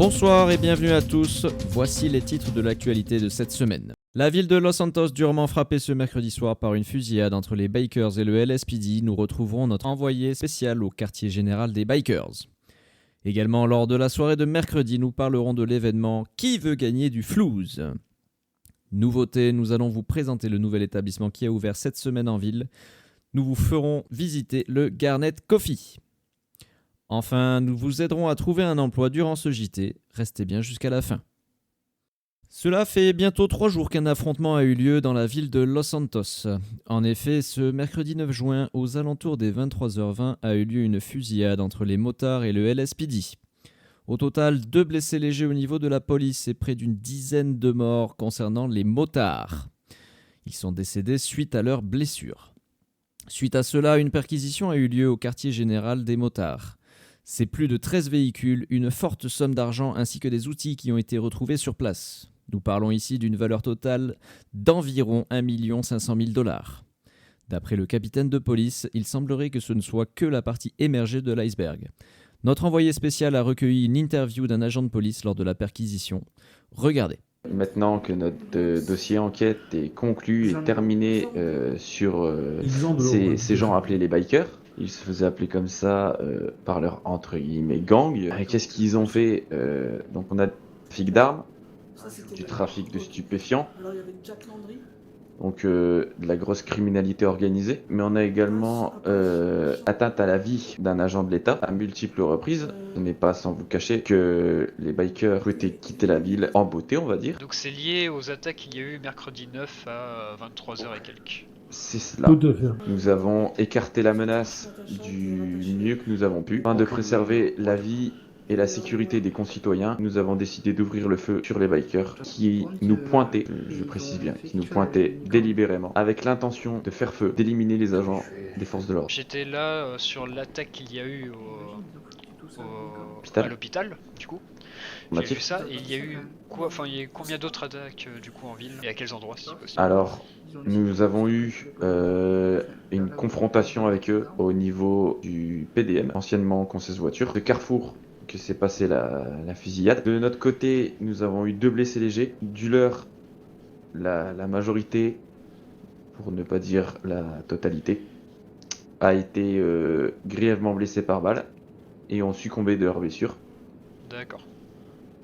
Bonsoir et bienvenue à tous. Voici les titres de l'actualité de cette semaine. La ville de Los Santos durement frappée ce mercredi soir par une fusillade entre les bikers et le LSPD. Nous retrouverons notre envoyé spécial au quartier général des bikers. Également lors de la soirée de mercredi, nous parlerons de l'événement Qui veut gagner du flouze ? Nouveauté, nous allons vous présenter le nouvel établissement qui a ouvert cette semaine en ville. Nous vous ferons visiter le Garnet Coffee. Enfin, nous vous aiderons à trouver un emploi durant ce JT. Restez bien jusqu'à la fin. Cela fait bientôt 3 jours qu'un affrontement a eu lieu dans la ville de Los Santos. En effet, ce mercredi 9 juin, aux alentours des 23h20, a eu lieu une fusillade entre les motards et le LSPD. Au total, 2 blessés légers au niveau de la police et près d'une dizaine de morts concernant les motards. Ils sont décédés suite à leurs blessures. Suite à cela, une perquisition a eu lieu au quartier général des motards. C'est plus de 13 véhicules, une forte somme d'argent ainsi que des outils qui ont été retrouvés sur place. Nous parlons ici d'une valeur totale d'environ 1 500 000 $. D'après le capitaine de police, il semblerait que ce ne soit que la partie émergée de l'iceberg. Notre envoyé spécial a recueilli une interview d'un agent de police lors de la perquisition. Regardez. Maintenant que notre dossier enquête est conclu et terminé sur ces gens appelés les bikers, ils se faisaient appeler comme ça par leur entre guillemets gang. Qu'est-ce qu'ils ont fait Donc on a du trafic d'armes, du trafic de stupéfiants, donc de la grosse criminalité organisée, mais on a également atteinte à la vie d'un agent de l'État à multiples reprises. Ce n'est pas sans vous cacher que les bikers souhaitaient quitter la ville en beauté, on va dire. Donc c'est lié aux attaques qu'il y a eu mercredi 9 à 23h et quelques. C'est cela. Tout à fait. Nous avons écarté la menace du mieux que nous avons pu. Afin de préserver la vie et la sécurité des concitoyens, nous avons décidé d'ouvrir le feu sur les bikers qui nous pointaient, je précise bien, qui nous pointaient délibérément, avec l'intention de faire feu, d'éliminer les agents des forces de l'ordre. J'étais là sur l'attaque qu'il y a eu à l'hôpital, du coup. J'ai vu ça, et il y a eu quoi, enfin il y a eu combien d'autres attaques du coup en ville, et à quels endroits si possible? Alors, nous avons eu une confrontation avec eux au niveau du PDM, anciennement concession-voiture, de Carrefour, que s'est passée la fusillade. De notre côté, nous avons eu 2 blessés légers. Du leur, la majorité, pour ne pas dire la totalité, a été grièvement blessée par balle et ont succombé de leurs blessures. D'accord.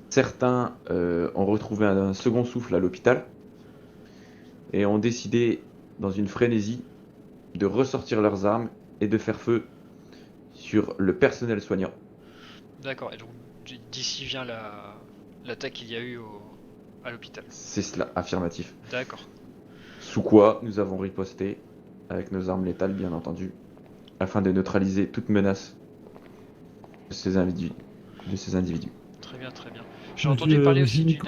Certains ont retrouvé un second souffle à l'hôpital et ont décidé, dans une frénésie, de ressortir leurs armes et de faire feu sur le personnel soignant. D'accord, et donc d'ici vient l'attaque qu'il y a eu à l'hôpital. C'est cela, affirmatif. D'accord. Sous quoi nous avons riposté avec nos armes létales, bien entendu, afin de neutraliser toute menace de ces individus. Très bien, très bien. J'ai entendu parler aussi d'une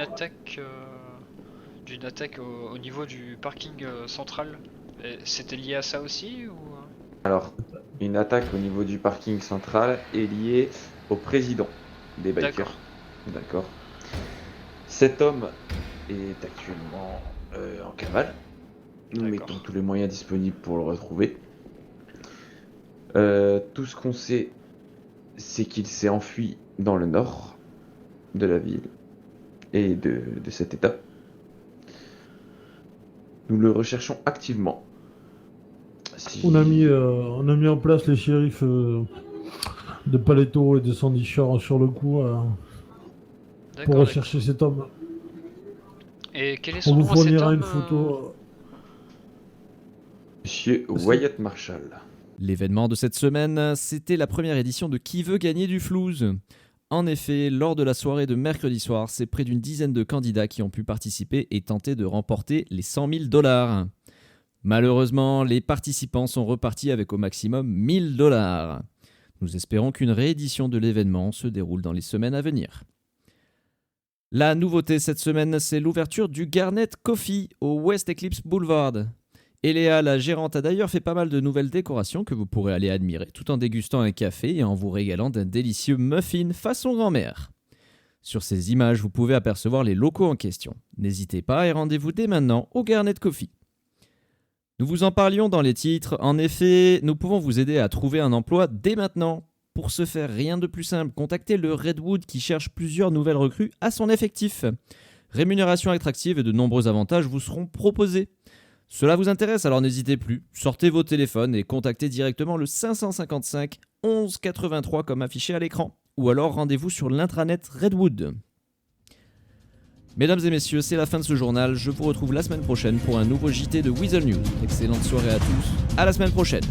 attaque au niveau du parking central. C'était lié à ça aussi ou... Alors, une attaque au niveau du parking central est liée au président des bikers. D'accord. Cet homme est actuellement en cavale. Nous mettons tous les moyens disponibles pour le retrouver. Tout ce qu'on sait, c'est qu'il s'est enfui dans le nord de la ville et de cet état. Nous le recherchons activement. On a mis en place les shérifs de Paleto et de Sandy Shore sur le coup pour rechercher cet homme. Et quel est son On nom vous à cet fournira homme une photo. Monsieur Wyatt Marshall. L'événement de cette semaine, c'était la première édition de Qui veut gagner du flouze ? En effet, lors de la soirée de mercredi soir, c'est près d'une dizaine de candidats qui ont pu participer et tenter de remporter les 100 000 $. Malheureusement, les participants sont repartis avec au maximum 1 000 $. Nous espérons qu'une réédition de l'événement se déroule dans les semaines à venir. La nouveauté cette semaine, c'est l'ouverture du Garnet Coffee au West Eclipse Boulevard. Eléa, la gérante, a d'ailleurs fait pas mal de nouvelles décorations que vous pourrez aller admirer tout en dégustant un café et en vous régalant d'un délicieux muffin façon grand-mère. Sur ces images, vous pouvez apercevoir les locaux en question. N'hésitez pas et rendez-vous dès maintenant au Garnet Coffee. Nous vous en parlions dans les titres. En effet, nous pouvons vous aider à trouver un emploi dès maintenant. Pour ce faire, rien de plus simple, contactez le Redwood qui cherche plusieurs nouvelles recrues à son effectif. Rémunération attractive et de nombreux avantages vous seront proposés. Cela vous intéresse, alors n'hésitez plus, sortez vos téléphones et contactez directement le 555 11 83 comme affiché à l'écran, ou alors rendez-vous sur l'intranet Redwood. Mesdames et messieurs, c'est la fin de ce journal, je vous retrouve la semaine prochaine pour un nouveau JT de Weasel News. Excellente soirée à tous, à la semaine prochaine.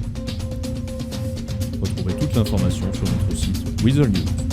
Retrouvez toute l'information sur notre site Weasel News.